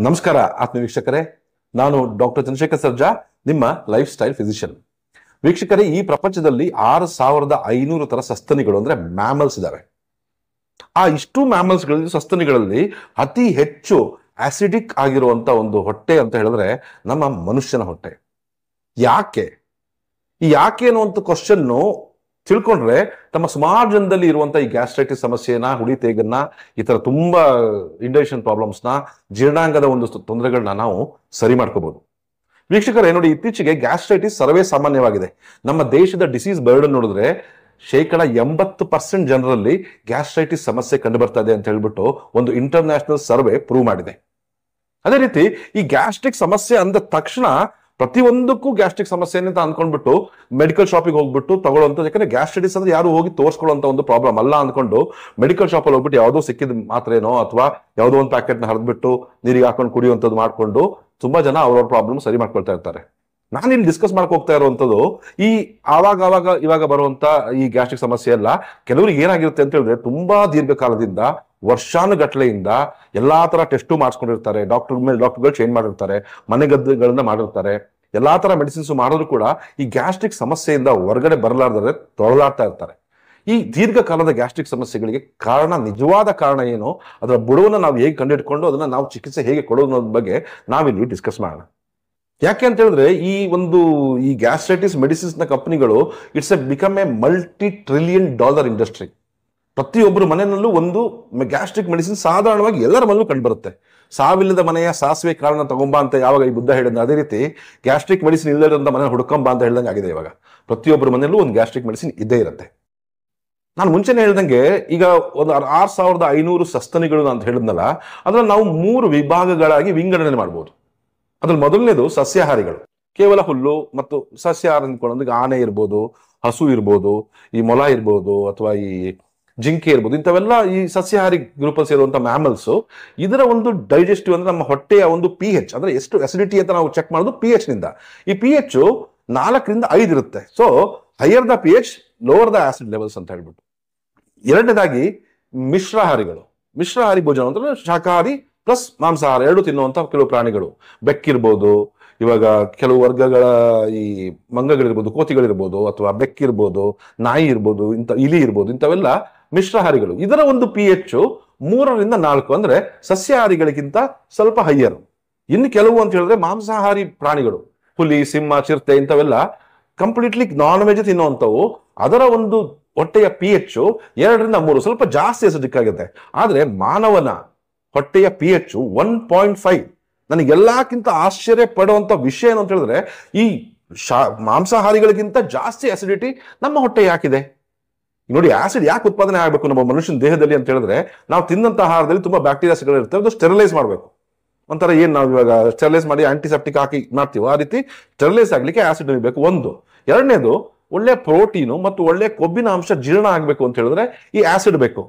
ನಮಸ್ಕಾರ ಆತ್ಮೀಯ ವೀಕ್ಷಕರೇ, ನಾನು ಡಾಕ್ಟರ್ ಚಂದ್ರಶೇಖರ್ ಸರ್ಜಾ, ನಿಮ್ಮ ಲೈಫ್ ಸ್ಟೈಲ್ ಫಿಸಿಷಿಯನ್. ವೀಕ್ಷಕರೇ, ಈ ಪ್ರಪಂಚದಲ್ಲಿ 6500 ತರ ಸಸ್ತನಿಗಳು ಅಂದ್ರೆ ಮ್ಯಾಮಲ್ಸ್ ಇದಾವೆ. ಆ ಇಷ್ಟು ಮ್ಯಾಮಲ್ಸ್ಗಳಲ್ಲಿ ಸಸ್ತನಿಗಳಲ್ಲಿ ಅತಿ ಹೆಚ್ಚು ಆಸಿಡಿಕ್ ಆಗಿರುವಂತ ಒಂದು ಹೊಟ್ಟೆ ಅಂತ ಹೇಳಿದ್ರೆ ನಮ್ಮ ಮನುಷ್ಯನ ಹೊಟ್ಟೆ. ಯಾಕೆ ಅನ್ನುವಂಥ ಕ್ವಶನ್ ತಿಳ್ಕೊಂಡ್ರೆ ನಮ್ಮ ಸುಮಾರು ಜನದಲ್ಲಿ ಇರುವಂತ ಈ ಗ್ಯಾಸ್ಟ್ರೈಟಿಸ್ ಸಮಸ್ಯೆನ, ಹುಡಿತೇಗನ್ನ, ಈ ತರ ತುಂಬಾ ಇಂಡೈಜೆಷನ್ ಪ್ರಾಬ್ಲಮ್ಸ್ನ, ಜೀರ್ಣಾಂಗದ ಒಂದು ತೊಂದರೆಗಳನ್ನ ನಾವು ಸರಿ ಮಾಡ್ಕೋಬಹುದು. ವೀಕ್ಷಕರೇ ನೋಡಿ, ಇತ್ತೀಚೆಗೆ ಗ್ಯಾಸ್ಟ್ರೈಟಿಸ್ ಸರ್ವೇ ಸಾಮಾನ್ಯವಾಗಿದೆ. ನಮ್ಮ ದೇಶದ ಡಿಸೀಸ್ ಬರ್ಡನ್ ನೋಡಿದ್ರೆ 80% ಜನರಲ್ಲಿ ಗ್ಯಾಸ್ಟ್ರೈಟಿಸ್ ಸಮಸ್ಯೆ ಕಂಡು ಬರ್ತಾ ಇದೆ ಅಂತ ಹೇಳ್ಬಿಟ್ಟು ಒಂದು ಇಂಟರ್ನ್ಯಾಷನಲ್ ಸರ್ವೆ ಪ್ರೂವ್ ಮಾಡಿದೆ. ಅದೇ ರೀತಿ ಈ ಗ್ಯಾಸ್ಟ್ರಿಕ್ ಸಮಸ್ಯೆ ಅಂದ ತಕ್ಷಣ ಪ್ರತಿಯೊಂದಕ್ಕೂ ಗ್ಯಾಸ್ಟ್ರಿಕ್ ಸಮಸ್ಯೆ ಅಂತ ಅನ್ಕೊಂಡ್ಬಿಟ್ಟು ಮೆಡಿಕಲ್ ಶಾಪಿಗೆ ಹೋಗ್ಬಿಟ್ಟು ತಗೊಳ್ಳುವಂಥದ್ದು. ಯಾಕಂದ್ರೆ ಗ್ಯಾಸ್ಟ್ರೈಟಿಸ್ ಅಂದ್ರೆ ಯಾರು ಹೋಗಿ ತೋರಿಸ್ಕೊಳ್ಳುವಂತ ಒಂದು ಪ್ರಾಬ್ಲಮ್ ಅಲ್ಲ ಅಂದ್ಕೊಂಡು ಮೆಡಿಕಲ್ ಶಾಪಲ್ಲಿ ಹೋಗ್ಬಿಟ್ಟು ಯಾವುದೋ ಸಿಕ್ಕಿದ ಮಾತ್ರೇನೋ ಅಥವಾ ಯಾವುದೋ ಒಂದು ಪ್ಯಾಕೆಟ್ನ ಹರಿದ್ಬಿಟ್ಟು ನೀರಿಗೆ ಹಾಕೊಂಡು ಕುಡಿಯುವಂಥದ್ದು ಮಾಡ್ಕೊಂಡು ತುಂಬಾ ಜನ ಅವ್ರವ್ರ ಪ್ರಾಬ್ಲಮ್ ಸರಿ ಮಾಡ್ಕೊಳ್ತಾ ಇರ್ತಾರೆ. ನಾನು ಇಲ್ಲಿ ಡಿಸ್ಕಸ್ ಮಾಡಕ್ ಹೋಗ್ತಾ ಇರುವಂಥದ್ದು ಈ ಇವಾಗ ಬರುವಂತ ಈ ಗ್ಯಾಸ್ಟ್ರಿಕ್ ಸಮಸ್ಯೆ ಎಲ್ಲ ಕೆಲವರಿಗೆ ಏನಾಗಿರುತ್ತೆ ಅಂತ ಹೇಳಿದ್ರೆ ತುಂಬಾ ದೀರ್ಘಕಾಲದಿಂದ ವರ್ಷಾನುಗಟ್ಲೆಯಿಂದ ಎಲ್ಲಾ ತರ ಟೆಸ್ಟು ಮಾಡಿಸ್ಕೊಂಡಿರ್ತಾರೆ, ಡಾಕ್ಟರ್ಗಳು ಚೇಂಜ್ ಮಾಡಿರ್ತಾರೆ, ಮನೆಗದ್ದುಗಳನ್ನ ಮಾಡಿರ್ತಾರೆ, ಎಲ್ಲಾ ತರ ಮೆಡಿಸಿನ್ಸ್ ಮಾಡಿದ್ರು ಕೂಡ ಈ ಗ್ಯಾಸ್ಟ್ರಿಕ್ ಸಮಸ್ಯೆಯಿಂದ ಹೊರಗಡೆ ಬರಲಾರ್ದರೆ ತೊಳಲಾಡ್ತಾ ಇರ್ತಾರೆ. ಈ ದೀರ್ಘಕಾಲದ ಗ್ಯಾಸ್ಟ್ರಿಕ್ ಸಮಸ್ಯೆಗಳಿಗೆ ನಿಜವಾದ ಕಾರಣ ಏನು, ಅದರ ಬುಡವನ್ನು ನಾವು ಹೇಗೆ ಕಂಡುಹಿಡ್ಕೊಂಡು ಅದನ್ನ ನಾವು ಚಿಕಿತ್ಸೆ ಹೇಗೆ ಕೊಡೋದು ಅನ್ನೋದ್ರ ಬಗ್ಗೆ ನಾವಿಲ್ಲಿ ಡಿಸ್ಕಸ್ ಮಾಡೋಣ. ಯಾಕೆ ಅಂತ ಹೇಳಿದ್ರೆ ಈ ಗ್ಯಾಸ್ಟ್ರೈಟಿಸ್ ಮೆಡಿಸಿನ್ಸ್ ನ ಕಂಪನಿಗಳು ಬಿಕಮ್ ಎ $multi-trillion ಇಂಡಸ್ಟ್ರಿ. ಪ್ರತಿಯೊಬ್ಬರು ಮನೆಯಲ್ಲೂ ಒಂದು ಗ್ಯಾಸ್ಟ್ರಿಕ್ ಮೆಡಿಸಿನ್ ಸಾಧಾರಣವಾಗಿ ಎಲ್ಲರ ಮನೆಯಲ್ಲೂ ಕಂಡು ಬರುತ್ತೆ. ಸಾವಿಲ್ಲದ ಮನೆಯ ಸಾಸಿವೆ ಕಾರಣ ತಗೊಂಬ ಅಂತ ಯಾವಾಗ ಈ ಬುದ್ಧ ಹೇಳಿದ, ಅದೇ ರೀತಿ ಗ್ಯಾಸ್ಟ್ರಿಕ್ ಮೆಡಿಸಿನ್ ಇಲ್ಲದಂತ ಮನೆ ಹುಡ್ಕೊಂಬ ಅಂತ ಹೇಳ್ದಂಗೆ ಆಗಿದೆ. ಇವಾಗ ಪ್ರತಿಯೊಬ್ಬರ ಮನೆಯಲ್ಲೂ ಒಂದು ಗ್ಯಾಸ್ಟ್ರಿಕ್ ಮೆಡಿಸಿನ್ ಇದ್ದೇ ಇರುತ್ತೆ. ನಾನು ಮುಂಚೆನೆ ಹೇಳ್ದಂಗೆ ಈಗ ಒಂದು 6500 ಸಸ್ತನಿಗಳು ಅಂತ ಹೇಳಿದ್ನಲ್ಲ, ಅದ್ರಲ್ಲಿ ನಾವು 3 ವಿಭಾಗಗಳಾಗಿ ವಿಂಗಡಣೆ ಮಾಡ್ಬೋದು. ಅದ್ರಲ್ಲಿ ಮೊದಲನೇದು ಸಸ್ಯಾಹಾರಿಗಳು, ಕೇವಲ ಹುಲ್ಲು ಮತ್ತು ಸಸ್ಯಾಹಾರ ಅಂದ್ಕೊಂಡು ಆನೆ ಇರ್ಬೋದು, ಹಸು ಇರ್ಬೋದು, ಈ ಮೊಲ ಇರ್ಬೋದು, ಅಥವಾ ಈ ಜಿಂಕೆ ಇರ್ಬೋದು, ಇಂಥವೆಲ್ಲ ಈ ಸಸ್ಯಾಹಾರಿ ಗ್ರೂಪ್ ಅಲ್ಲಿ ಸೇರುವಂತ ಮ್ಯಾಮಲ್ಸ್. ಇದರ ಒಂದು ಡೈಜೆಸ್ಟಿವ್ ಅಂದ್ರೆ ನಮ್ಮ ಹೊಟ್ಟೆಯ ಒಂದು pH ಅಂದ್ರೆ ಎಷ್ಟು ಅಸಿಡಿಟಿ ಅಂತ ನಾವು ಚೆಕ್ ಮಾಡೋದು pH ನಿಂದ. ಈ pH 4 ರಿಂದ 5 ಇರುತ್ತೆ. So higher the pH lower the acid levels ಅಂತ ಹೇಳ್ಬಿಟ್ಟು. ಎರಡನೇದಾಗಿ ಮಿಶ್ರಾಹಾರಿ ಭೋಜನ ಅಂದ್ರೆ ಶಾಕಾಹಾರಿ ಪ್ಲಸ್ ಮಾಂಸಾಹಾರ ಎರಡು ತಿನ್ನುವಂತ ಕೆಲವು ಪ್ರಾಣಿಗಳು, ಬೆಕ್ಕಿರ್ಬೋದು, ಇವಾಗ ಕೆಲವು ವರ್ಗಗಳ ಈ ಮಂಗಗಳಿರ್ಬೋದು, ಕೋತಿಗಳಿರ್ಬೋದು, ಅಥವಾ ಬೆಕ್ಕಿರ್ಬೋದು, ನಾಯಿ ಇರ್ಬೋದು, ಇಲಿ ಇರ್ಬೋದು, ಇಂಥವೆಲ್ಲ ಮಿಶ್ರಾಹಾರಿಗಳು. ಇದರ ಒಂದು pH 3 ರಿಂದ 4 ಅಂದ್ರೆ ಸಸ್ಯಾಹಾರಿಗಳಿಗಿಂತ ಸ್ವಲ್ಪ ಹೈಯರ್. ಇನ್ನು ಕೆಲವು ಅಂತ ಹೇಳಿದ್ರೆ ಮಾಂಸಾಹಾರಿ ಪ್ರಾಣಿಗಳು, ಹುಲಿ, ಸಿಂಹ, ಚಿರತೆ, ಇಂಥವೆಲ್ಲ ಕಂಪ್ಲೀಟ್ಲಿ ನಾನ್ ವೆಜ್ ತಿನ್ನುವಂಥವು. ಅದರ ಒಂದು ಹೊಟ್ಟೆಯ pH 2 ರಿಂದ 3 ಸ್ವಲ್ಪ ಜಾಸ್ತಿ ಅಸಿಡಿಕ್ ಆಗುತ್ತೆ. ಆದ್ರೆ ಮಾನವನ ಹೊಟ್ಟೆಯ pH 1.5. ನನಗೆಲ್ಲಕ್ಕಿಂತ ಆಶ್ಚರ್ಯ ಪಡುವಂತ ವಿಷಯ ಏನು ಅಂತ ಹೇಳಿದ್ರೆ, ಈ ಮಾಂಸಾಹಾರಿಗಳಿಗಿಂತ ಜಾಸ್ತಿ ಅಸಿಡಿಟಿ ನಮ್ಮ ಹೊಟ್ಟೆ ಯಾಕಿದೆ ನೋಡಿ. ಆಸಿಡ್ ಯಾಕೆ ಉತ್ಪಾದನೆ ಆಗಬೇಕು ನಮ್ಮ ಮನುಷ್ಯನ ದೇಹದಲ್ಲಿ ಅಂತ ಹೇಳಿದ್ರೆ, ನಾವು ತಿನ್ನಂತ ಆಹಾರದಲ್ಲಿ ತುಂಬಾ ಬ್ಯಾಕ್ಟೀರಿಯಾಸ್ಗಳು ಇರ್ತವೆ, ಅದು ಸ್ಟೆರಿಲೈಸ್ ಮಾಡಬೇಕು. ಒಂಥರ ಏನ್ ನಾವು ಇವಾಗ ಸ್ಟೆರಿಲೈಸ್ ಮಾಡಿ ಆಂಟಿಸೆಪ್ಟಿಕ್ ಹಾಕಿ ಮಾಡ್ತೀವೋ ಆ ರೀತಿ ಸ್ಟೆರಿಲೈಸ್ ಆಗ್ಲಿಕ್ಕೆ ಆಸಿಡ್ ಬೇಕು ಒಂದು. ಎರಡನೇದು, ಒಳ್ಳೆ ಪ್ರೋಟೀನು ಮತ್ತು ಒಳ್ಳೆ ಕೊಬ್ಬಿನ ಅಂಶ ಜೀರ್ಣ ಆಗ್ಬೇಕು ಅಂತ ಹೇಳಿದ್ರೆ ಈ ಆಸಿಡ್ ಬೇಕು.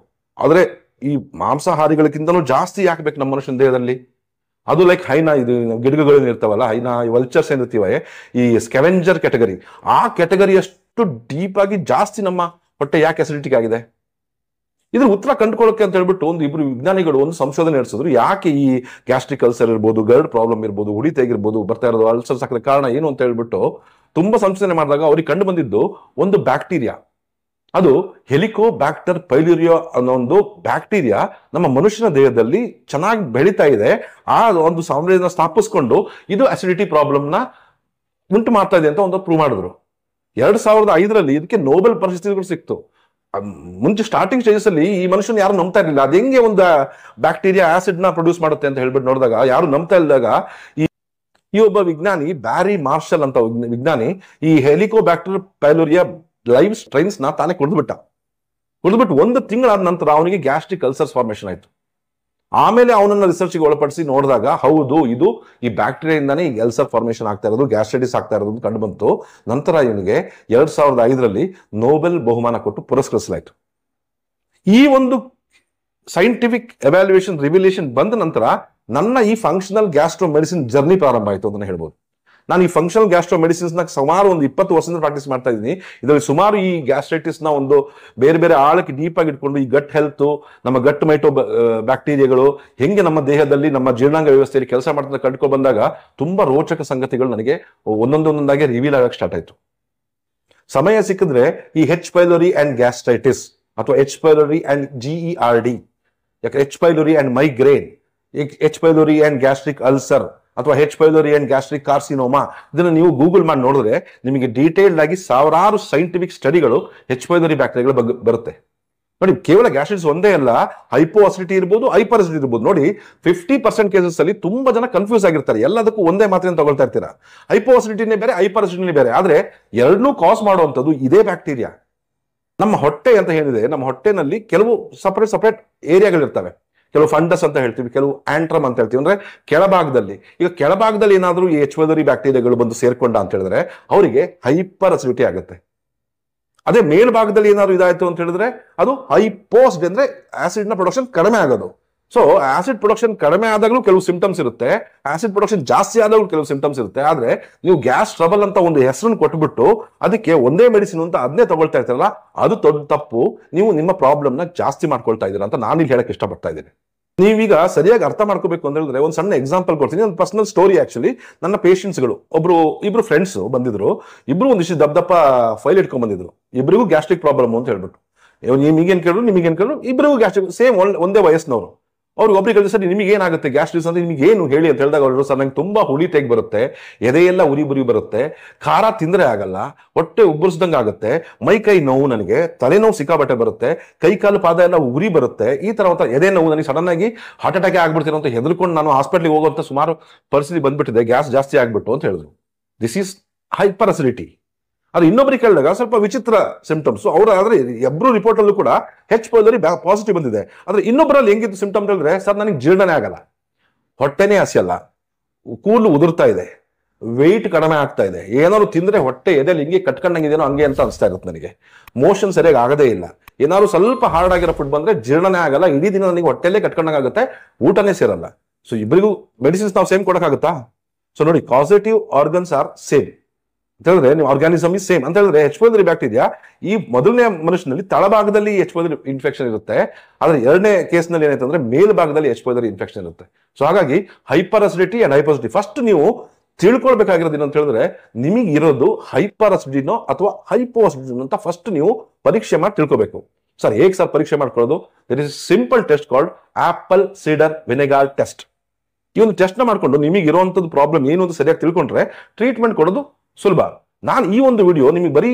ಆದ್ರೆ ಈ ಮಾಂಸಾಹಾರಿಗಳಿಗಿಂತಲೂ ಜಾಸ್ತಿ ಯಾಕೆ ಬೇಕು ನಮ್ಮ ಮನುಷ್ಯನ ದೇಹದಲ್ಲಿ? ಅದು ಲೈಕ್ ಹೈನಾ, ಇದು ಗಿಡಗಳು ಇರ್ತಾವಲ್ಲ, ಹೈನಾ, ವಲ್ಚರ್ಸ್ ಏನಿರ್ತೀವ, ಈ ಸ್ಕೆವೆಂಜರ್ ಕ್ಯಾಟಗರಿ, ಆ ಕ್ಯಾಟಗರಿಯಷ್ಟು ಡೀಪ್ ಆಗಿ ಜಾಸ್ತಿ ನಮ್ಮ ಹೊಟ್ಟೆ ಯಾಕೆ ಅಸಿಡಿಟಿಕ್ ಆಗಿದೆ? ಇದ್ರ ಉತ್ತರ ಕಂಡುಕೊಳ್ಳೋಕೆ ಅಂತ ಹೇಳ್ಬಿಟ್ಟು ಇಬ್ರು ವಿಜ್ಞಾನಿಗಳು ಒಂದು ಸಂಶೋಧನೆ ನಡೆಸಿದ್ರು. ಯಾಕೆ ಈ ಗ್ಯಾಸ್ಟ್ರಿಕ್ ಅಲ್ಸರ್ ಇರ್ಬೋದು, ಗರ್ಡ್ ಪ್ರಾಬ್ಲಮ್ ಇರ್ಬೋದು, ಹುಡಿತೆಗಿರ್ಬೋದು ಬರ್ತಾ ಇರೋದು ಅಲ್ಸರ್ಸ್ ಹಾಕಿದ ಕಾರಣ ಏನು ಅಂತ ಹೇಳ್ಬಿಟ್ಟು ತುಂಬಾ ಸಂಶೋಧನೆ ಮಾಡಿದಾಗ ಅವ್ರಿಗೆ ಕಂಡು ಬಂದಿದ್ದು ಒಂದು ಬ್ಯಾಕ್ಟೀರಿಯಾ. ಅದು ಹೆಲಿಕೋಬ್ಯಾಕ್ಟರ್ ಪೈಲೂರಿಯಾ ಅನ್ನೋ ಒಂದು ಬ್ಯಾಕ್ಟೀರಿಯಾ ನಮ್ಮ ಮನುಷ್ಯನ ದೇಹದಲ್ಲಿ ಚೆನ್ನಾಗಿ ಬೆಳೀತಾ ಇದೆ. ಆ ಒಂದು ಸಾಮ್ರಾಜ್ಯನ ಸ್ಥಾಪಿಸ್ಕೊಂಡು ಇದು ಅಸಿಡಿಟಿ ಪ್ರಾಬ್ಲಮ್ನ ಉಂಟು ಮಾಡ್ತಾ ಇದೆ ಅಂತ ಒಂದು ಪ್ರೂವ್ ಮಾಡಿದ್ರು. 2005ರಲ್ಲಿ ಇದಕ್ಕೆ ನೋಬೆಲ್ ಪ್ರಶಸ್ತಿಗಳು ಸಿಕ್ತು. ಮುಂಚೆ ಸ್ಟಾರ್ಟಿಂಗ್ ಸ್ಟೇಜಸ್ ಅಲ್ಲಿ ಈ ಮನುಷ್ಯನ ಯಾರು ನಂಬ್ತಾ ಇರಲಿಲ್ಲ, ಅದು ಹೆಂಗೆ ಒಂದು ಬ್ಯಾಕ್ಟೀರಿಯಾ ಆಸಿಡ್ ನ ಪ್ರೊಡ್ಯೂಸ್ ಮಾಡುತ್ತೆ ಅಂತ ಹೇಳ್ಬಿಟ್ಟು ನೋಡಿದಾಗ ಯಾರು ನಂಬ್ತಾ ಇಲ್ಲದಾಗ ಈ ಒಬ್ಬ ವಿಜ್ಞಾನಿ ಬ್ಯಾರಿ ಮಾರ್ಷಲ್ ಅಂತ ವಿಜ್ಞಾನಿ ಈ ಹೆಲಿಕೋಬ್ಯಾಕ್ಟರ್ ಪೈಲೋರಿಯಾ ಲೈವ್ ಸ್ಟ್ರೈನ್ಸ್ ನ ತಾನೇ ಕುಡಿದ್ಬಿಟ್ಟು 1 ತಿಂಗಳಾದ ನಂತರ ಅವನಿಗೆ ಗ್ಯಾಸ್ಟ್ರಿಕ್ ಅಲ್ಸರ್ಸ್ ಫಾರ್ಮೇಶನ್ ಆಯ್ತು. ಆಮೇಲೆ ಅವನನ್ನ ರಿಸರ್ಚ್ಗೆ ಒಳಪಡಿಸಿ ನೋಡಿದಾಗ ಹೌದು, ಇದು ಈ ಬ್ಯಾಕ್ಟೀರಿಯಾದಿಂದಾನೇ ಈ ಅಲ್ಸರ್ ಫಾರ್ಮೇಶನ್ ಆಗ್ತಾ ಇರೋದು, ಗ್ಯಾಸ್ಟ್ರೈಟಿಸ್ ಆಗ್ತಾ ಇರೋದು ಕಂಡು ಬಂತು. ನಂತರ ಇವನಿಗೆ 2005ರಲ್ಲಿ ನೋಬೆಲ್ ಬಹುಮಾನ ಕೊಟ್ಟು ಪುರಸ್ಕರಿಸಲಾಯಿತು. ಈ ಒಂದು ಸೈಂಟಿಫಿಕ್ ಎವ್ಯಾಲ್ಯೂಯೇಷನ್ ರಿವಿಲೇಷನ್ ಬಂದ ನಂತರ ನನ್ನ ಈ ಫಂಕ್ಷನಲ್ ಗ್ಯಾಸ್ಟ್ರೋ ಮೆಡಿಸಿನ್ ಜರ್ನಿ ಪ್ರಾರಂಭ ಆಯಿತು ಅಂತ ಹೇಳ್ಬೋದು. ನಾನು ಈ ಫಂಕ್ಷನಲ್ ಗ್ಯಾಸ್ಟ್ರೋ ಮೆಡಿಸಿನ್ಸ್ ನ ಸುಮಾರು ಒಂದು 20 ವರ್ಷದಿಂದ ಪ್ರಾಕ್ಟೀಸ್ ಮಾಡ್ತಾ ಇದ್ದೀನಿ. ಇದರಲ್ಲಿ ಸುಮಾರು ಈ ಗ್ಯಾಸ್ಟ್ರೈಟಿಸ್ ನ ಒಂದು ಬೇರೆ ಬೇರೆ ಆಳಕ್ಕೆ ಡೀಪ್ ಆಗಿ ಇಟ್ಕೊಂಡು ಈ ಗಟ್ ಹೆಲ್ತ್, ನಮ್ಮ ಗಟ್ ಮೈಟೋ ಬ್ಯಾಕ್ಟೀರಿಯಾಗಳು ಹೆಂಗೆ ನಮ್ಮ ದೇಹದಲ್ಲಿ ನಮ್ಮ ಜೀರ್ಣಾಂಗ ವ್ಯವಸ್ಥೆಯಲ್ಲಿ ಕೆಲಸ ಮಾಡ್ತಾ ಕಂಡುಕೊಂಡು ಬಂದಾಗ ತುಂಬಾ ರೋಚಕ ಸಂಗತಿಗಳು ನನಗೆ ಒಂದೊಂದಾಗಿ ರಿವೀಲ್ ಆಗಕ್ಕೆ ಸ್ಟಾರ್ಟ್ ಆಯ್ತು. ಸಮಯ ಸಿಕ್ಕಿದ್ರೆ ಈ H. pylori ಅಂಡ್ ಗ್ಯಾಸ್ಟ್ರೈಟಿಸ್ ಅಥವಾ H. pylori ಅಂಡ್ GERD, ಯಾಕೆ H. pylori and migraine, H. pylori and gastric ulcer ಅಥವಾ H. pylori and gastric carcinoma, ಇದನ್ನು ನೀವು ಗೂಗಲ್ ಮಾಡಿ ನೋಡಿದ್ರೆ ನಿಮಗೆ ಡೀಟೇಲ್ಡ್ ಆಗಿ ಸಾವಿರಾರು ಸೈಂಟಿಫಿಕ್ ಸ್ಟಡಿಗಳು H. pylori ಬ್ಯಾಕ್ಟೀರಿಯಾಗಳ ಬಗ್ಗೆ ಬರುತ್ತೆ. ನೋಡಿ, ಕೇವಲ ಗ್ಯಾಸ್ಟ್ರೈಟಿಸ್ ಒಂದೇ ಅಲ್ಲ, ಹೈಪೋ ಅಸಿಡಿಟಿ ಇರ್ಬೋದು, ಹೈಪರ್ ಅಸಿಡಿಟಿ ಇರ್ಬೋದು. ನೋಡಿ, 50% ಕೇಸಸ್ ಅಲ್ಲಿ ತುಂಬಾ ಜನ ಕನ್ಫ್ಯೂಸ್ ಆಗಿರ್ತಾರೆ. ಎಲ್ಲದಕ್ಕೂ ಒಂದೇ ಮಾತ್ರೆಯನ್ನು ತಗೊಳ್ತಾ ಇರ್ತೀರಾ. ಹೈಪೋ ಅಸಿಡಿಟಿನೇ ಬೇರೆ, ಹೈಪರ್ ಅಸಿಡಿಟಿನೇ ಬೇರೆ. ಆದ್ರೆ ಎರಡನ್ನೂ ಕಾಸ್ ಮಾಡುವಂಥದ್ದು ಇದೇ ಬ್ಯಾಕ್ಟೀರಿಯಾ. ನಮ್ಮ ಹೊಟ್ಟೆ ಅಂತ ಹೇಳಿದ್ರೆ, ನಮ್ಮ ಹೊಟ್ಟೆನಲ್ಲಿ ಕೆಲವು ಸಪರೇಟ್ ಏರಿಯಾಗಳಿರ್ತವೆ. ಕೆಲವು ಫಂಡಸ್ ಅಂತ ಹೇಳ್ತೀವಿ, ಕೆಲವು ಆಂಟ್ರಮ್ ಅಂತ ಹೇಳ್ತೀವಿ. ಅಂದ್ರೆ ಕೆಳಭಾಗದಲ್ಲಿ, ಈಗ ಕೆಳಭಾಗದಲ್ಲಿ ಏನಾದರೂ ಈ H. pylori ಬ್ಯಾಕ್ಟೀರಿಯಾಗಳು ಬಂದು ಸೇರ್ಕೊಂಡ ಅಂತ ಹೇಳಿದ್ರೆ ಅವರಿಗೆ ಹೈಪರ್ ಅಸಿಡಿಟಿ ಆಗುತ್ತೆ. ಅದೇ ಮೇಲ್ಭಾಗದಲ್ಲಿ ಏನಾದ್ರು ಇದಾಯ್ತು ಅಂತ ಹೇಳಿದ್ರೆ ಅದು ಹೈಪೋಸಿಟಿ, ಅಂದ್ರೆ ಆಸಿಡ್ ನ ಪ್ರೊಡಕ್ಷನ್ ಕಡಿಮೆ ಆಗೋದು. ಸೊ ಆಸಿಡ್ ಪ್ರೊಡಕ್ಷನ್ ಕಡಿಮೆ ಆದಾಗಲೂ ಕೆಲವು ಸಿಂಪ್ಟಮ್ಸ್ ಇರುತ್ತೆ, ಆಸಿಡ್ ಪ್ರೊಡಕ್ಷನ್ ಜಾಸ್ತಿ ಆದಾಗಲೂ ಕೆಲವು ಸಿಂಪ್ಟಮ್ಸ್ ಇರುತ್ತೆ. ಆದ್ರೆ ನೀವು ಗ್ಯಾಸ್ ಟ್ರಬಲ್ ಅಂತ ಒಂದು ಹೆಸರನ್ನು ಕೊಟ್ಬಿಟ್ಟು ಅದಕ್ಕೆ ಒಂದೇ ಮೆಡಿಸಿನ್ ಅಂತ ಅದನ್ನೇ ತಗೊಳ್ತಾ ಇರ್ತಾರಲ್ಲ, ಅದು ದೊಡ್ಡ ತಪ್ಪು. ನೀವು ನಿಮ್ಮ ಪ್ರಾಬ್ಲಮ್ ನ ಜಾಸ್ತಿ ಮಾಡ್ಕೊಳ್ತಾ ಇದ್ದೀರಾ ಅಂತ ನಾನು ಇಲ್ಲಿ ಹೇಳಕ್ ಇಷ್ಟಪಡ್ತಾ ಇದ್ದೀನಿ. ನೀವೀಗ ಸರಿಯಾಗಿ ಅರ್ಥ ಮಾಡ್ಕೋಬೇಕು ಅಂತ ಹೇಳಿದ್ರೆ ಒಂದು ಸಣ್ಣ ಎಕ್ಸಾಂಪಲ್ ಕೊಡ್ತೀನಿ. ಒಂದು ಪರ್ಸನಲ್ ಸ್ಟೋರಿ. ಆಕ್ಚುಲಿ ನನ್ನ ಪೇಷಂಟ್ಸ್ಗಳು ಇಬ್ರು ಫ್ರೆಂಡ್ಸ್ ಬಂದಿದ್ರು. ಇಬ್ರು ಒಂದಿಷ್ಟು ದಪ್ಪ ಫೈಲ್ ಇಟ್ಕೊಂಡ್ ಬಂದಿದ್ರು. ಇಬ್ಬರಿಗೂ ಗ್ಯಾಸ್ಟ್ರಿಕ್ ಪ್ರಾಬ್ಲಮ್ ಅಂತ ಹೇಳ್ಬಿಟ್ಟು, ನಿಮಗೇನ್ ಕೇಳಿದ್ರು ಇಬ್ಬರಿಗೂ ಗ್ಯಾಸ್ಟ್ರಿಕ್, ಸೇಮ್ ಒಂದೇ ವಯಸ್ಸಿನವರು. ಅವ್ರಿಗೆ ಒಬ್ರಿಗೆ ಹೇಳಿದ್ರೆ, ಸರಿ ನಿಮಗೆ ಏನಾಗುತ್ತೆ ಗ್ಯಾಸ್ಟ್ರಿಕ್ಸ್ ಅಂದ್ರೆ ನಿಮಗೆ ಏನು ಹೇಳಿ ಅಂತ ಹೇಳಿದಾಗ ಅವರು, ಸರ್ ನಂಗೆ ತುಂಬಾ ಹುಳಿ ತೆಗ್ ಬರುತ್ತೆ, ಎದೆಯೆಲ್ಲ ಉರಿ ಬರುತ್ತೆ, ಖಾರ ತಿಂದ್ರೆ ಆಗಲ್ಲ, ಹೊಟ್ಟೆ ಉಬ್ಬರಿಸ್ದಂಗೆ ಆಗುತ್ತೆ, ಮೈ ಕೈ ನೋವು, ನನಗೆ ತಲೆನೋವು ಸಿಕ್ಕಾಬಟ್ಟೆ ಬರುತ್ತೆ, ಕೈ ಕಾಲು ಪಾದ ಎಲ್ಲ ಉರಿ ಬರುತ್ತೆ, ಈ ತರ ಒಂಥರ ಎದೆ ನೋವು, ನನಗೆ ಸಡನ್ ಆಗಿ ಹಾರ್ಟ್ ಅಟ್ಯಾಕ್ ಆಗ್ಬಿಡ್ತೀರೋ ಅಂತ ಹೆದರ್ಕೊಂಡು ನಾನು ಹಾಸ್ಪಿಟ್ಲಿಗೆ ಹೋಗುವಂತ ಸುಮಾರು ಪರಿಸ್ಥಿತಿ ಬಂದ್ಬಿಟ್ಟಿದೆ, ಗ್ಯಾಸ್ ಜಾಸ್ತಿ ಆಗ್ಬಿಟ್ಟು ಅಂತ ಹೇಳಿದ್ರು. This is hyper acidity. ಅದು ಇನ್ನೊಬ್ಬರಿಗೆ ಕೇಳಿದಾಗ ಸ್ವಲ್ಪ ವಿಚಿತ್ರ ಸಿಂಪ್ಟಮ್ಸ್. ಅವ್ರು ಆದ್ರೆ ಎಬ್ರು ರಿಪೋರ್ಟ್ ಅಲ್ಲೂ ಕೂಡ H. pylori ಪಾಸಿಟಿವ್ ಬಂದಿದೆ. ಆದ್ರೆ ಇನ್ನೊಬ್ಬರಲ್ಲಿ ಹೆಂಗಿತ್ತು ಸಿಂಪ್ಟಮ್ ಹೇಳಿದ್ರೆ, ಸರ್ ನನಗೆ ಜೀರ್ಣನೇ ಆಗಲ್ಲ, ಹೊಟ್ಟೆನೇ ಹಸಿಯಲ್ಲ, ಕೂದಲು ಉದುರ್ತಾ ಇದೆ, ವೆಯ್ಟ್ ಕಡಿಮೆ ಆಗ್ತಾ ಇದೆ, ಏನಾದ್ರು ತಿಂದ್ರೆ ಹೊಟ್ಟೆ ಎದೆಯಲ್ಲಿ ಹಿಂಗೆ ಕಟ್ಕೊಂಡಂಗಿದೇನೋ ಹಂಗೆ ಅಂತ ಅನಿಸ್ತಾ ಇರುತ್ತೆ, ನನಗೆ ಮೋಷನ್ ಸರಿಯಾಗಿ ಆಗದೇ ಇಲ್ಲ, ಏನಾದ್ರು ಸ್ವಲ್ಪ ಹಾರ್ಡ್ ಆಗಿರೋ ಫುಡ್ ಬಂದ್ರೆ ಜೀರ್ಣನೇ ಆಗಲ್ಲ, ಇಡೀ ದಿನ ನನಗೆ ಹೊಟ್ಟೆಲ್ಲೇ ಕಟ್ಕೊಂಡಂಗಾಗುತ್ತೆ, ಊಟನೇ ಸೇರಲ್ಲ. ಸೊ ಇಬ್ಬರಿಗೂ ಮೆಡಿಸಿನ್ಸ್ ನಾವು ಸೇಮ್ ಕೊಡಕ್ಕಾಗುತ್ತಾ? ಸೊ ನೋಡಿ, ಕಾಸೇಟಿವ್ ಆರ್ಗನ್ಸ್ ಆರ್ ಸೇಮ್ ಅಂತ ಹೇಳಿದ್ರೆ, ನೀವು ಆರ್ಗಾನಿಸಮ್ ಇಸ್ ಸೇಮ್ ಅಂತ ಹೇಳಿದ್ರೆ, H. pylori ಬ್ಯಾಕ್ಟೀರಿಯಾ ಈ ಮೊದಲನೇ ಮನುಷ್ಯನಲ್ಲಿ ತಳಭಾಗದಲ್ಲಿ H. pylori ಇನ್ಫೆಕ್ಷನ್ ಇರುತ್ತೆ. ಆದ್ರೆ ಎರಡನೇ ಕೇಸ್ನಲ್ಲಿ ಏನಾಯ್ತು ಅಂದ್ರೆ ಮೇಲ್ಭಾಗದಲ್ಲಿ H. pylori ಇನ್ಫೆಕ್ಷನ್ ಇರುತ್ತೆ. ಸೊ ಹಾಗಾಗಿ ಹೈಪರ್ ಅಸಿಡಿಟಿ ಅಂಡ್ ಹೈಪೋಸಿಟಿ, ಫಸ್ಟ್ ನೀವು ತಿಳ್ಕೊಳ್ಬೇಕಾಗಿರೋದು ಅಂತ ಹೇಳಿದ್ರೆ, ನಿಮಗೆ ಇರೋದು ಹೈಪರ್ ಅಸಿಡಿಟಿನೋ ಅಥವಾ ಹೈಪೋ ಅಸಿಡಿಟಿನೋ ಅಂತ ಫಸ್ಟ್ ನೀವು ಪರೀಕ್ಷೆ ಮಾಡಿ ತಿಳ್ಕೊಬೇಕು. ಸರ್ ಹೇಗೆ ಸರ್ ಪರೀಕ್ಷೆ ಮಾಡ್ಕೊಳ್ಳೋದು? There is simple test called apple cider vinegar test. ಈ ಒಂದು ಟೆಸ್ಟ್ ನ ಮಾಡ್ಕೊಂಡು ನಿಮಗೆ ಇರುವಂತದ್ದು ಪ್ರಾಬ್ಲಮ್ ಏನು ಅಂತ ಸರಿಯಾಗಿ ತಿಳ್ಕೊಂಡ್ರೆ ಟ್ರೀಟ್ಮೆಂಟ್ ಕೊಡೋದು ಸುಲಭ. ನಾನು ಈ ಒಂದು ವಿಡಿಯೋ ನಿಮಗೆ ಬರೀ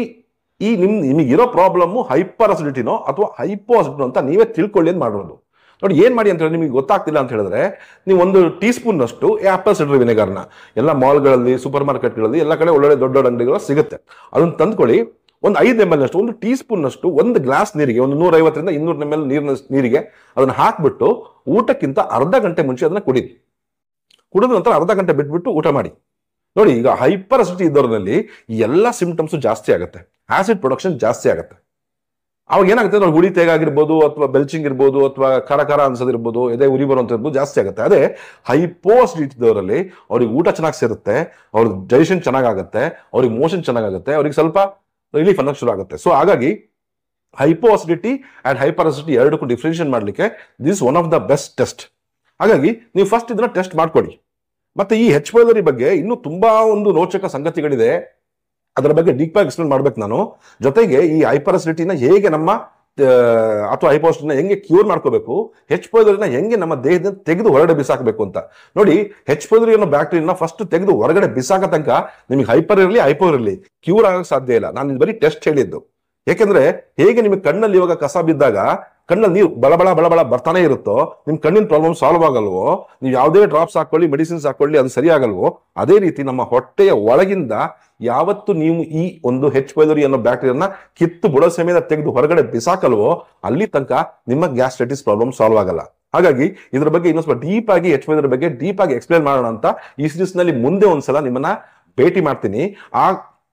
ನಿಮಗಿರೋ ಪ್ರಾಬ್ಲಮ್ ಹೈಪರ್ ಅಸಿಡಿಟಿನೋ ಅಥವಾ ಹೈಪೋ ಅಸಿಡಿಟಿನೋ ಅಂತ ನೀವೇ ತಿಳ್ಕೊಳ್ಳಿ ಅಂತ ಮಾಡೋದು. ನೋಡಿ, ಏನ್ ಮಾಡಿ ಅಂತ ಹೇಳಿ ನಿಮಗೆ ಗೊತ್ತಾಗ್ತಿಲ್ಲ ಅಂತ ಹೇಳಿದ್ರೆ, ನೀವು 1 ಟೀ ಸ್ಪೂನ್ ಅಷ್ಟು ಆಪಲ್ ಸಿಡರ್ ವಿನೆಗಾರ್ನ ಎಲ್ಲ ಮಾಲ್ಗಳಲ್ಲಿ, ಸೂಪರ್ ಮಾರ್ಕೆಟ್ಗಳಲ್ಲಿ ಎಲ್ಲ ಕಡೆ ಒಳ್ಳೊಳ್ಳೆ ದೊಡ್ಡ ಅಂಗಡಿಗಳು ಸಿಗುತ್ತೆ, ಅದನ್ನ ತಂದ್ಕೊಳ್ಳಿ. ಒಂದು 5 ml ಅಷ್ಟು, 1 ಟೀ ಸ್ಪೂನ್ ಅಷ್ಟು, 1 ಗ್ಲಾಸ್ ನೀರಿಗೆ, ಒಂದು 150 ರಿಂದ 200 ml ನೀರಿಗೆ ಅದನ್ನ ಹಾಕ್ಬಿಟ್ಟು ಊಟಕ್ಕಿಂತ ಅರ್ಧ ಗಂಟೆ ಮುಂಚೆ ಅದನ್ನ ಕುಡಿದು ನಂತರ ಅರ್ಧ ಗಂಟೆ ಬಿಟ್ಬಿಟ್ಟು ಊಟ ಮಾಡಿ. ನೋಡಿ, ಈಗ ಹೈಪರ್ ಅಸಿಡಿಟಿ ಇದ್ದವ್ರಲ್ಲಿ ಎಲ್ಲ ಸಿಂಪ್ಟಮ್ಸ್ ಜಾಸ್ತಿ ಆಗುತ್ತೆ, ಆಸಿಡ್ ಪ್ರೊಡಕ್ಷನ್ ಜಾಸ್ತಿ ಆಗುತ್ತೆ. ಅವಾಗ ಏನಾಗುತ್ತೆ, ನೋಡಿ, ಹುಳಿ ತೇಗಾಗಿರ್ಬೋದು ಅಥವಾ ಬೆಲ್ಚಿಂಗ್ ಇರ್ಬೋದು ಅಥವಾ ಖಾರ ಅನ್ಸೋದಿರ್ಬೋದು, ಎದೆ ಉರಿ ಬರುವಂತ ಇರ್ಬೋದು, ಜಾಸ್ತಿ ಆಗುತ್ತೆ. ಅದೇ ಹೈಪೋ ಅಸಿಡಿಟಿ ಇದ್ದವರಲ್ಲಿ ಅವ್ರಿಗೆ ಊಟ ಚೆನ್ನಾಗಿ ಸೇರುತ್ತೆ, ಅವ್ರಿಗೆ ಡೈಜೆಷನ್ ಚೆನ್ನಾಗುತ್ತೆ, ಅವ್ರಿಗೆ ಮೋಷನ್ ಚೆನ್ನಾಗುತ್ತೆ, ಅವ್ರಿಗೆ ಸ್ವಲ್ಪ ರಿಲೀಫ್ ಅನ್ನೋಕೆ ಶುರು ಆಗುತ್ತೆ. ಸೊ ಹಾಗಾಗಿ hypo acidity and hyper acidity ಎರಡಕ್ಕೂ ಡಿಫ್ರೆನ್ಷಿಯೇಟ್ ಮಾಡಲಿಕ್ಕೆ this one of the best test. ಹಾಗಾಗಿ ನೀವು ಫಸ್ಟ್ ಇದನ್ನ ಟೆಸ್ಟ್ ಮಾಡ್ಕೊಳ್ಳಿ. ಮತ್ತೆ ಈ H. pylori ಬಗ್ಗೆ ಇನ್ನೂ ತುಂಬಾ ಒಂದು ರೋಚಕ ಸಂಗತಿಗಳಿದೆ, ಅದರ ಬಗ್ಗೆ ಡೀಪ್ ಆಗಿ ಎಕ್ಸ್ಪ್ಲೇನ್ ಮಾಡ್ಬೇಕು ನಾನು. ಜೊತೆಗೆ ಈ ಹೈಪರ್ ಅಸಿಡಿಟಿನ ಹೇಗೆ ನಮ್ಮ ಅಥವಾ ಹೈಪೋಸಿಟಿನ ಹೆಂಗೆ ಕ್ಯೂರ್ ಮಾಡ್ಕೋಬೇಕು, H. pyloriನ ಹೆಂಗೆ ನಮ್ಮ ದೇಹದಿಂದ ತೆಗೆದು ಹೊರಗಡೆ ಬಿಸಾಕಬೇಕು ಅಂತ. ನೋಡಿ, H. pylori ಅನ್ನೋ ಬ್ಯಾಕ್ಟೀರಿಯಾ ಫಸ್ಟ್ ತೆಗೆದು ಹೊರಗಡೆ ಬಿಸಾಕ ತನಕ ನಿಮಗೆ ಹೈಪರ್ ಇರಲಿ ಹೈಪೋ ಇರಲಿ ಕ್ಯೂರ್ ಆಗಕ್ಕೆ ಸಾಧ್ಯ ಇಲ್ಲ. ನಾನು ಬರೀ ಟೆಸ್ಟ್ ಹೇಳಿದ್ದು. ಯಾಕೆಂದ್ರೆ ಹೇಗೆ ನಿಮಗೆ ಕಣ್ಣಲ್ಲಿ ಇವಾಗ ಕಸ ಬಿದ್ದಾಗ ಕಣ್ಣಲ್ಲಿ ನೀರು ಬಳಬಳ ಬರ್ತಾನೆ ಇರುತ್ತೋ, ನಿಮ್ ಕಣ್ಣಿನ ಪ್ರಾಬ್ಲಮ್ ಸಾಲ್ವ್ ಆಗಲ್ವೋ, ನೀವು ಯಾವುದೇ ಡ್ರಾಪ್ಸ್ ಹಾಕೊಳ್ಳಿ, ಮೆಡಿಸಿನ್ಸ್ ಹಾಕೊಳ್ಳಿ, ಅದು ಸರಿ ಆಗಲ್ವೋ, ಅದೇ ರೀತಿ ನಮ್ಮ ಹೊಟ್ಟೆಯ ಒಳಗಿಂದ ಯಾವತ್ತು ನೀವು ಈ ಒಂದು H. pylori ಅನ್ನೋ ಬ್ಯಾಕ್ಟೀರಿಯಾನ ಕಿತ್ತು ಬುಡ ಸಮೇತ ತೆಗೆದು ಹೊರಗಡೆ ಬಿಸಾಕಲ್ವೋ, ಅಲ್ಲಿ ತನಕ ನಿಮ್ಮ ಗ್ಯಾಸ್ಟ್ರೈಟಿಸ್ ಪ್ರಾಬ್ಲಮ್ ಸಾಲ್ವ್ ಆಗಲ್ಲ. ಹಾಗಾಗಿ ಇದ್ರ ಬಗ್ಗೆ ಇನ್ನೊಂದು ಸ್ವಲ್ಪ ಡೀಪ್ ಆಗಿ H. pylori ಬಗ್ಗೆ ಡೀಪ್ ಆಗಿ ಎಕ್ಸ್ಪ್ಲೇನ್ ಮಾಡೋಣ ಅಂತ ಈ ಸೀರೀಸ್ ನಲ್ಲಿ ಮುಂದೆ ಒಂದ್ಸಲ ನಿಮ್ಮನ್ನ ಭೇಟಿ ಮಾಡ್ತೀನಿ. ಆ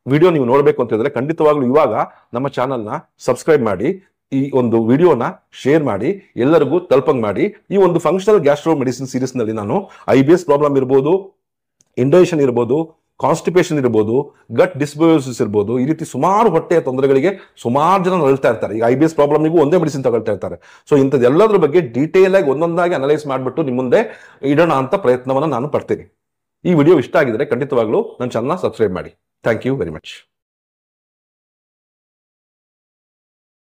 ವಿಡಿಯೋ ನೀವು ನೋಡ್ಬೇಕು ಅಂತ ಹೇಳಿದ್ರೆ ಖಂಡಿತವಾಗ್ಲೂ ಇವಾಗ ನಮ್ಮ ಚಾನಲ್ನ ಸಬ್ಸ್ಕ್ರೈಬ್ ಮಾಡಿ, ಈ ಒಂದು ವಿಡಿಯೋನ ಶೇರ್ ಮಾಡಿ, ಎಲ್ಲರಿಗೂ ತಲುಪಂಗ್ ಮಾಡಿ. ಈ ಒಂದು ಫಂಕ್ಷನಲ್ ಗ್ಯಾಸ್ಟ್ರೋ ಮೆಡಿಸಿನ್ ಸೀರೀಸ್ ನಲ್ಲಿ ನಾನು IBS ಪ್ರಾಬ್ಲಮ್ ಇರ್ಬೋದು, ಇಂಡೈಜೆಷನ್ ಇರ್ಬೋದು, ಕಾನ್ಸ್ಟಿಪೇಷನ್ ಇರ್ಬೋದು, ಗಟ್ ಡಿಸ್ಬಯೋಸಿಸ್ ಇರ್ಬೋದು, ಈ ರೀತಿ ಸುಮಾರು ಹೊಟ್ಟೆಯ ತೊಂದರೆಗಳಿಗೆ ಸುಮಾರು ಜನ ನರಳ್ತಾ ಇರ್ತಾರೆ. ಈಗ IBS ಪ್ರಾಬ್ಲಮ್ನಿಗೂ ಒಂದೇ ಮೆಡಿಸಿನ್ ತಗೊಳ್ತಾ ಇರ್ತಾರೆ. ಸೊ ಇಂಥದ್ದೆಲ್ಲದ್ರ ಬಗ್ಗೆ ಡೀಟೇಲ್ ಆಗಿ ಒಂದೊಂದಾಗಿ ಅನಲೈಸ್ ಮಾಡಿಬಿಟ್ಟು ನಿಮ್ಮ ಮುಂದೆ ಇಡೋಣ ಅಂತ ಪ್ರಯತ್ನವನ್ನು ನಾನು ಪಡ್ತೀನಿ. ಈ ವಿಡಿಯೋ ಇಷ್ಟ ಆಗಿದ್ರೆ ಖಂಡಿತವಾಗ್ಲೂ ನನ್ನ ಚಾನಲ್ನ ಸಬ್ಸ್ಕ್ರೈಬ್ ಮಾಡಿ. Thank you very much.